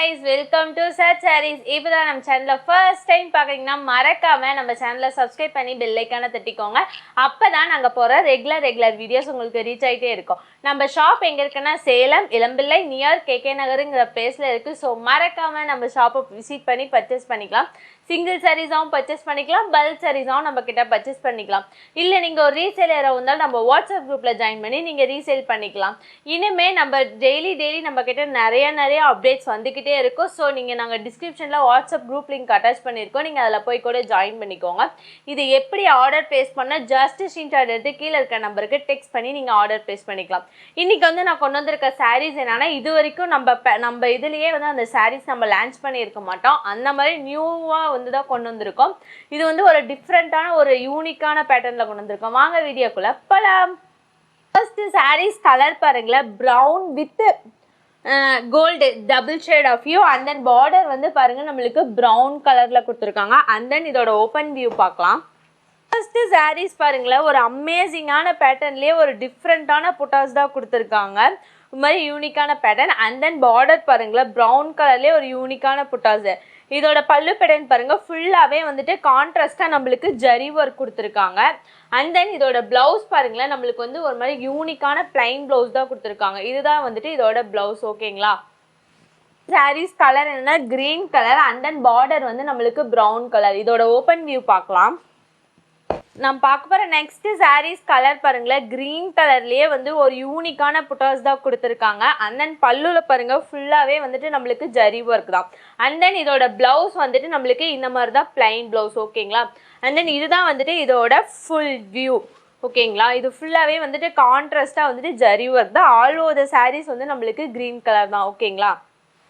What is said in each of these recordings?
guys, welcome to Search Sarees. இப்போதான் நம்ம சேனலை ஃபர்ஸ்ட் டைம் பார்க்குறீங்கன்னா மறக்காமல் நம்ம சேனலை சப்ஸ்கிரைப் பண்ணி பெல் ஐக்கானை தட்டிக்கோங்க. அப்போ தான் நாங்கள் போகிற ரெகுலர் வீடியோஸ் உங்களுக்கு ரீச் ஆகிட்டே இருக்கும். நம்ம ஷாப் எங்கே இருக்குன்னா சேலம் இளம்பிள்ளை நியர் கேகே நகருங்கிற பிளேஸில் இருக்குது. ஸோ மறக்காமல் நம்ம ஷாப்பை விசிட் பண்ணி பர்ச்சேஸ் பண்ணிக்கலாம். சிங்கிள் சாரீஸாகவும் பர்ச்சேஸ் பண்ணிக்கலாம், பல்க் சாரீஸாகவும் நம்ம கிட்ட பர்ச்சேஸ் பண்ணிக்கலாம். இல்லை நீங்கள் ஒரு ரீசேலராக இருந்தால் நம்ம வாட்ஸ்அப் குரூப்பில் ஜாயின் பண்ணி நீங்கள் ரீசேல் பண்ணிக்கலாம். இனிமேல் நம்ம டெய்லி நம்ம கிட்ட நிறைய அப்டேட்ஸ் வந்துக்கிட்டே இருக்கும். ஸோ நாங்கள் டிஸ்கிரிப்ஷனில் வாட்ஸ்அப் குரூப் லிங்க் அட்டாச் பண்ணியிருக்கோம், நீங்கள் அதில் போய் கூட ஜாயின் பண்ணிக்கோங்க. இது எப்படி ஆர்டர் ப்ளேஸ் பண்ண ஜஸ்ட் ஸ்க்ரீன்ஷாட் எடுத்து கீழே இருக்க நம்பருக்கு டெக்ஸ்ட் பண்ணி நீங்கள் ஆர்டர் ப்ளேஸ் பண்ணிக்கலாம். இன்றைக்கி நான் கொண்டு வந்திருக்க சாரீஸ் என்னன்னா, இது வரைக்கும் நம்ம இதுலேயே அந்த சாரீஸ் நம்ம லான்ச் பண்ணியிருக்க மாட்டோம். அந்த மாதிரி நியூவாக தான் கொண்டு வந்திருக்கோம். இது ஒரு டிஃப்ரெண்டான ஒரு யூனிக்கான பேட்டர்ன்ல கொண்டு வந்திருக்கோம். வாங்க வீடியோக்குள்ள போலாம். ஃபர்ஸ்ட் சாரீஸ் கலர் பாருங்களேன், brown with gold double shade of view. And then border பாருங்க நம்மளுக்கு பிரவுன் கலர்ல கொடுத்துருக்காங்க. அண்ட் தென் இதோட ஓப்பன் வியூ பார்க்கலாம். ஃபர்ஸ்ட் சாரீஸ் பாருங்களேன், ஒரு அமேசிங்கான பேட்டர்ன்லேயே ஒரு டிஃப்ரெண்டான புட்டாஸ் தான் கொடுத்துருக்காங்க. இது மாதிரி யூனிக்கான பேட்டர்ன். அண்ட் தென் பார்டர் பாருங்களேன், ப்ரௌன் கலர்லேயே ஒரு யூனிக்கான புட்டாஸ். இதோட பல்லு பேட்டர்ன் பாருங்க, ஃபுல்லாகவே கான்ட்ராஸ்டாக நம்மளுக்கு ஜரி ஒர்க் கொடுத்துருக்காங்க. அண்ட் தென் இதோட பிளவுஸ் பாருங்களேன், நம்மளுக்கு ஒரு மாதிரி யூனிக்கான பிளைன் பிளவுஸ் தான் கொடுத்துருக்காங்க. இதுதான் இதோட பிளவுஸ். ஓகேங்களா? சாரீஸ் கலர் என்னன்னா green colour. And then border நம்மளுக்கு ப்ரௌன் கலர். இதோட ஓப்பன் வியூ பார்க்கலாம். நம்ம பார்க்க போகிற நெக்ஸ்ட் சாரீஸ் கலர் பாருங்களேன், க்ரீன் கலர்லேயே ஒரு யூனிக்கான புட்டாஸ் தான் கொடுத்துருக்காங்க. அண்ட் தென் பல்லுவில் பாருங்கள், ஃபுல்லாகவே நம்மளுக்கு ஜரி ஒர்க் தான். அண்ட் தென் இதோட ப்ளவுஸ் நம்மளுக்கு இந்த மாதிரி தான் பிளைன் ப்ளவுஸ். ஓகேங்களா? அண்ட் தென் இதுதான் இதோட ஃபுல் வியூ. ஓகேங்களா? இது ஃபுல்லாகவே கான்ட்ராஸ்டாக ஜரி ஒர்க் தான். ஆல் ஓவர் த சாரீஸ் நம்மளுக்கு க்ரீன் கலர் தான். ஓகேங்களா?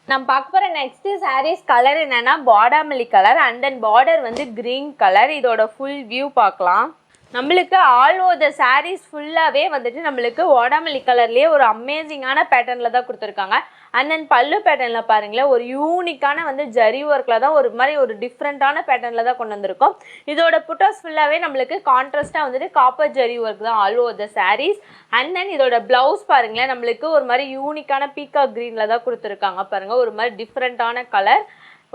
நம்ம பார்க்க போகிற நெக்ஸ்ட் சாரீஸ் கலர் என்னன்னா பாடாமல்லி கலர். And then border green colour. இதோட ஃபுல் வியூ பார்க்கலாம். நம்மளுக்கு ஆல் ஓவர் த சாரீஸ் ஃபுல்லாகவே நம்மளுக்கு வாடாமல்லி கலர்லேயே ஒரு அமேசிங்கான பேட்டர்னில் தான் கொடுத்துருக்காங்க. அண்ட் தென் பல்லு பேட்டர்னில் பாருங்களேன், ஒரு யூனிக்கான ஜரி ஒர்க்கில் தான் ஒரு மாதிரி ஒரு டிஃப்ரெண்ட்டான பேட்டர்னில் தான் கொண்டு வந்திருக்கோம். இதோட புட்டாஸ் ஃபுல்லாகவே நம்மளுக்கு கான்ட்ராஸ்ட்டாக காப்பர் ஜரி ஒர்க் தான் all over the sarees. And then இதோட ப்ளவுஸ் பாருங்களேன், நம்மளுக்கு ஒரு மாதிரி யூனிக்கான பீகாக் க்ரீனில் தான் கொடுத்துருக்காங்க. பாருங்கள், ஒரு மாதிரி டிஃப்ரெண்ட்டான கலர்.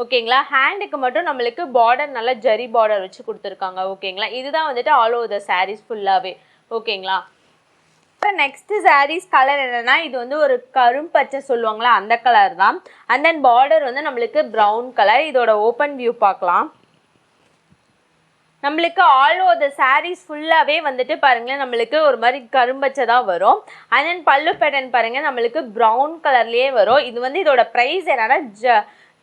ஓகேங்களா? ஹேண்டுக்கு மட்டும் நம்மளுக்கு பார்டர் நல்லா ஜரி பார்டர் வச்சு கொடுத்துருக்காங்க. ஓகேங்களா? இதுதான் ஆல் ஓவர் த சாரீஸ் ஃபுல்லாகவே. ஓகேங்களா? நெக்ஸ்ட் சாரீஸ் கலர் என்னன்னா, இது ஒரு கரும்பச்சை சொல்லுவாங்களா, அந்த கலர் தான். அண்ட் தென் பார்டர் நம்மளுக்கு ப்ரௌன் கலர். இதோட ஓப்பன் வியூ பார்க்கலாம். நம்மளுக்கு ஆல் ஓவர் த சாரீஸ் ஃபுல்லாகவே பாருங்களேன், நம்மளுக்கு ஒரு மாதிரி கரும்பச்சை தான் வரும். அண்ட் தென் பல்லு பேட்டர்ன் பாருங்கள், நம்மளுக்கு ப்ரௌன் கலர்லேயே வரும். இது இதோட ப்ரைஸ் என்னன்னா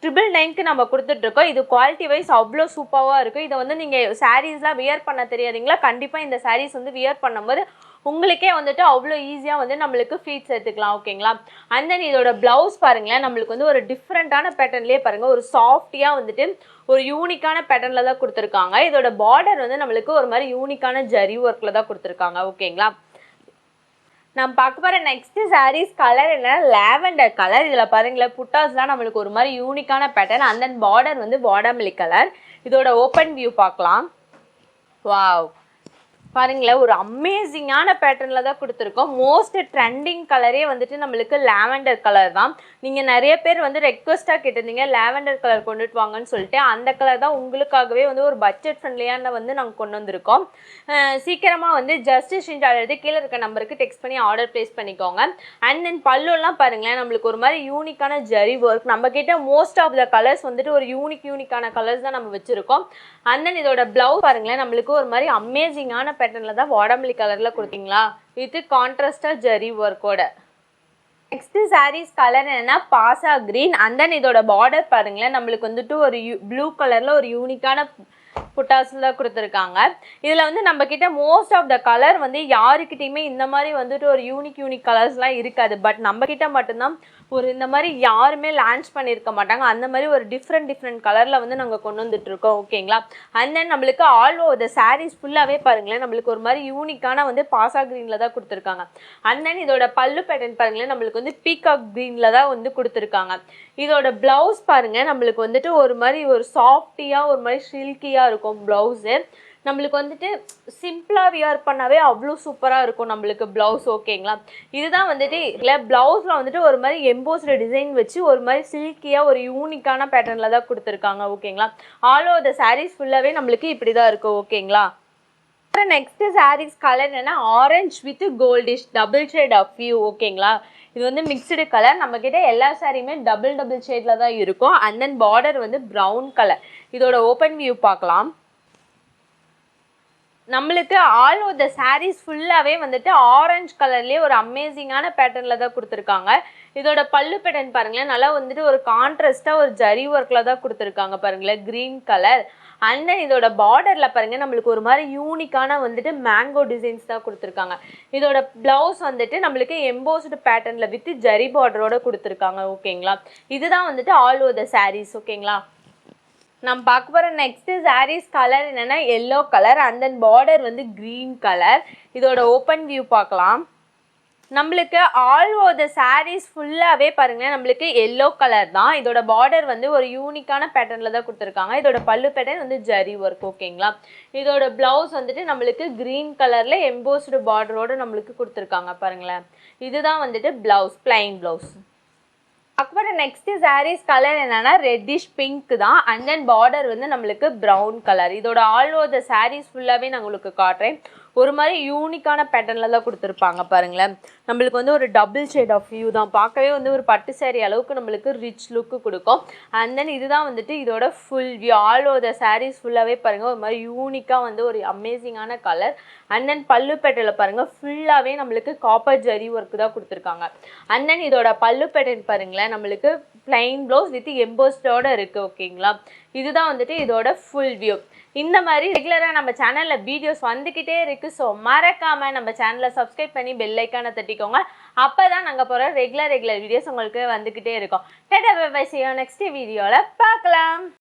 999க்கு நம்ம கொடுத்துட்ருக்கோம். இது குவாலிட்டி வைஸ் அவ்வளோ சூப்பராக இருக்கும். இதை நீங்கள் சாரீஸ்லாம் வியர் பண்ண தெரியாதீங்களா, கண்டிப்பாக இந்த சாரீஸ் வியர் பண்ணும்போது உங்களுக்கே அவ்வளோ ஈஸியாக நம்மளுக்கு ஃபீட்ஸ் எடுத்துக்கலாம். ஓகேங்களா? அண்ட் தென் இதோட ப்ளவுஸ் பாருங்களேன், நம்மளுக்கு ஒரு டிஃப்ரெண்ட்டான பேட்டர்ன்லேயே பாருங்கள், ஒரு சாஃப்டியாக ஒரு யூனிக்கான பேட்டர்னில் தான் கொடுத்துருக்காங்க. இதோட பார்டர் நம்மளுக்கு ஒரு மாதிரி யூனிக்கான ஜரி ஒர்க்கில் தான் கொடுத்துருக்காங்க. ஓகேங்களா? நம்ம பார்க்க போகிற நெக்ஸ்ட் சாரீஸ் கலர் என்னன்னா லாவெண்டர் கலர். இதில் பாருங்களேன், புட்டாஸ்லாம் நம்மளுக்கு ஒரு மாதிரி யூனிக்கான பேட்டர்ன். அண்ட் தென் பார்டர் பாடாமல்லி கலர். இதோட ஓப்பன் வியூ பார்க்கலாம். வாவ், பாருங்களேன், ஒரு அமேசிங்கான பேட்டர்னில் தான் கொடுத்துருக்கோம். மோஸ்ட் ட்ரெண்டிங் கலரே நம்மளுக்கு லாவெண்டர் கலர் தான். நீங்கள் நிறைய பேர் ரெக்வஸ்ட்டாக கேட்டிருந்தீங்க லாவெண்டர் கலர் கொண்டுட்டு வாங்கன்னு சொல்லிட்டு. அந்த கலர் தான் உங்களுக்காகவே ஒரு பட்ஜெட் ஃப்ரெண்ட்லியான நாங்கள் கொண்டு வந்திருக்கோம். சீக்கிரமாக ஜஸ்ட் ஸ்க்ரீன்ஷாட் எடுத்து கீழே இருக்க நம்பருக்கு டெக்ஸ்ட் பண்ணி ஆர்டர் ப்ளேஸ் பண்ணிக்கோங்க. அண்ட் தென் பல்லுலாம் பாருங்களேன், நம்மளுக்கு ஒரு மாதிரி யூனிக்கான ஜரி ஒர்க். நம்மக்கிட்ட மோஸ்ட் ஆஃப் த கலர்ஸ் ஒரு யூனிக்கான கலர்ஸ் தான் நம்ம வச்சுருக்கோம். அண்ட் தென் இதோட ப்ளவுஸ் பாருங்களேன், நம்மளுக்கு ஒரு மாதிரி அமேசிங்கான பேட்டர்னில் தான் வாடாமல்லி கலரில் கொடுத்தீங்களா, இது கான்ட்ராஸ்டாக ஜரி ஒர்க்கோட. நெக்ஸ்ட் சாரீஸ் கலர் என்னன்னா பாசா கிரீன். அண்ட் தென் இதோட பார்டர் பாருங்களேன், நம்மளுக்கு ஒரு ப்ளூ கலரில் ஒரு யூனிக்கான புட்டாஸில் கொடுத்துருக்காங்க. இதில் நம்மக்கிட்ட மோஸ்ட் ஆஃப் த கலர் யாருக்கிட்டையுமே இந்த மாதிரி ஒரு யூனிக் கலர்ஸ்லாம் இருக்காது. பட் நம்மக்கிட்ட மட்டும்தான் ஒரு இந்த மாதிரி யாருமே லான்ச் பண்ணியிருக்க மாட்டாங்க. அந்த மாதிரி ஒரு டிஃப்ரெண்ட் கலரில் நாங்கள் கொண்டு வந்துட்டுருக்கோம். ஓகேங்களா? அண்ட் தென் நம்மளுக்கு ஆல் ஓவர் த சாரீஸ் ஃபுல்லாகவே பாருங்களேன், நம்மளுக்கு ஒரு மாதிரி யூனிக்கான பாசா க்ரீனில் தான் கொடுத்துருக்காங்க. அண்ட் தென் இதோட பல்லு பேட்டர்ன் பாருங்களேன், நம்மளுக்கு பீகாக் க்ரீனில் தான் கொடுத்துருக்காங்க. இதோட ப்ளவுஸ் பாருங்கள், நம்மளுக்கு ஒரு மாதிரி ஒரு சாஃப்டியாக ஒரு மாதிரி சில்கியாக இருக்கும் ப்ளவுஸு. நம்மளுக்கு வந்துட்டு சிம்பிளாக வியர் பண்ணாவே அவ்வளோ சூப்பராக இருக்கும் நம்மளுக்கு ப்ளவுஸ். ஓகேங்களா, இதுதான் வந்துட்டு இல்லை ப்ளவுஸில் வந்துட்டு ஒரு மாதிரி எம்போஸ்டு டிசைன் வச்சு ஒரு மாதிரி சில்கியாக ஒரு யூனிக்கான பேட்டர்னில் தான் கொடுத்துருக்காங்க. ஓகேங்களா, ஆல் ஓவர் த சாரீஸ் ஃபுல்லாகவே நம்மளுக்கு இப்படி தான் இருக்கும். ஓகேங்களா, நெக்ஸ்ட் சாரீஸ் கலர் என்னன்னா orange with goldish double shade of view. ஓகேங்களா, இது வந்து மிக்சடு கலர். நம்ம கிட்ட எல்லா சாரியுமே டபுள் ஷேட்ல தான் இருக்கும். அண்ட் தென் பார்டர் வந்து ப்ரௌன் கலர். இதோட ஓப்பன் வியூ பார்க்கலாம். நம்மளுக்கு ஆல் ஓவர் த சாரீஸ் ஃபுல்லாகவே வந்துட்டு ஆரஞ்ச் கலர்லேயே ஒரு அமேசிங்கான பேட்டர்னில் தான் கொடுத்துருக்காங்க. இதோட பல்லு பேட்டர்ன் பாருங்களேன், நல்லா வந்துட்டு ஒரு கான்ட்ராஸ்ட்டாக ஒரு ஜரி ஒர்க்கில் தான் கொடுத்துருக்காங்க பாருங்களேன், க்ரீன் கலர். அண்ட் தென் இதோட பார்டரில் பாருங்கள் நம்மளுக்கு ஒரு மாதிரி யூனிக்கான வந்துட்டு மேங்கோ டிசைன்ஸ் தான் கொடுத்துருக்காங்க. இதோட ப்ளவுஸ் வந்துட்டு நம்மளுக்கு எம்போஸ்டு பேட்டர்னில் வித் ஜரி பார்டரோட கொடுத்துருக்காங்க. ஓகேங்களா, இதுதான் வந்துட்டு ஆல் ஓவர் த சாரீஸ். ஓகேங்களா, நம்ம பார்க்க போகிற நெக்ஸ்ட் சாரீஸ் கலர் என்னென்னா yellow colour and then border வந்து க்ரீன் கலர். இதோட ஓப்பன் வியூ பார்க்கலாம். நம்மளுக்கு ஆல் ஓவர் த சாரீஸ் ஃபுல்லாகவே பாருங்கள் நம்மளுக்கு எல்லோ கலர் தான். இதோட பார்டர் வந்து ஒரு யூனிக்கான பேட்டர்னில் தான் கொடுத்துருக்காங்க. இதோட பல்லு பேட்டர்ன் வந்து ஜரி ஒர்க். ஓகேங்களா, இதோட ப்ளவுஸ் வந்துட்டு நம்மளுக்கு க்ரீன் கலரில் எம்போஸ்டு பார்டரோடு நம்மளுக்கு கொடுத்துருக்காங்க பாருங்களேன். இதுதான் வந்துட்டு ப்ளவுஸ், பிளைன் ப்ளவுஸ். அப்புறம் நெக்ஸ்ட் சாரீஸ் கலர் என்னன்னா ரெட்டிஷ் பிங்க் தான். அண்ட் தென் பார்டர் வந்து நம்மளுக்கு ப்ரௌன் கலர். இதோட ஆல் ஓவர் த சாரீஸ் ஃபுல்லாகவே நான் உங்களுக்கு காட்டுறேன். ஒரு மாதிரி யூனிக்கான பேட்டர்னில் தான் கொடுத்துருப்பாங்க பாருங்களேன். நம்மளுக்கு வந்து ஒரு டபுள் ஷேட் ஆஃப் வியூ தான். பார்க்கவே வந்து ஒரு பட்டு சாரீ அளவுக்கு நம்மளுக்கு ரிச் லுக்கு கொடுக்கும். அண்ட் தென் இதுதான் வந்துட்டு இதோட full view. All over the saris ஃபுல்லாகவே பாருங்கள் ஒரு மாதிரி யூனிக்காக வந்து ஒரு அமேசிங்கான கலர். அண்ட் தென் பல்லு பேட்டர்னில் பாருங்கள் ஃபுல்லாகவே நம்மளுக்கு காப்பர் ஜரி ஒர்க்கு தான் கொடுத்துருக்காங்க. அண்ட் தென் இதோட பல்லு பேட்டர்ன் பாருங்களேன் நம்மளுக்கு பிளைன் ப்ளவுஸ் வித் எம்போஸ்டோட இருக்குது. ஓகேங்களா, இதுதான் வந்துட்டு இதோட ஃபுல் வியூ. இந்த மாதிரி ரெகுலராக நம்ம சேனலில் வீடியோஸ் வந்துக்கிட்டே இருக்குது. ஸோ மறக்காமல் நம்ம சேனலை சப்ஸ்கிரைப் பண்ணி பெல் ஐக்கானை தட்டிக்கோங்க. அப்போ தான் நாங்கள் போகிற ரெகுலர் வீடியோஸ் உங்களுக்கு வந்துக்கிட்டே இருக்கும். நெக்ஸ்ட் வீடியோவில் பார்க்கலாம்.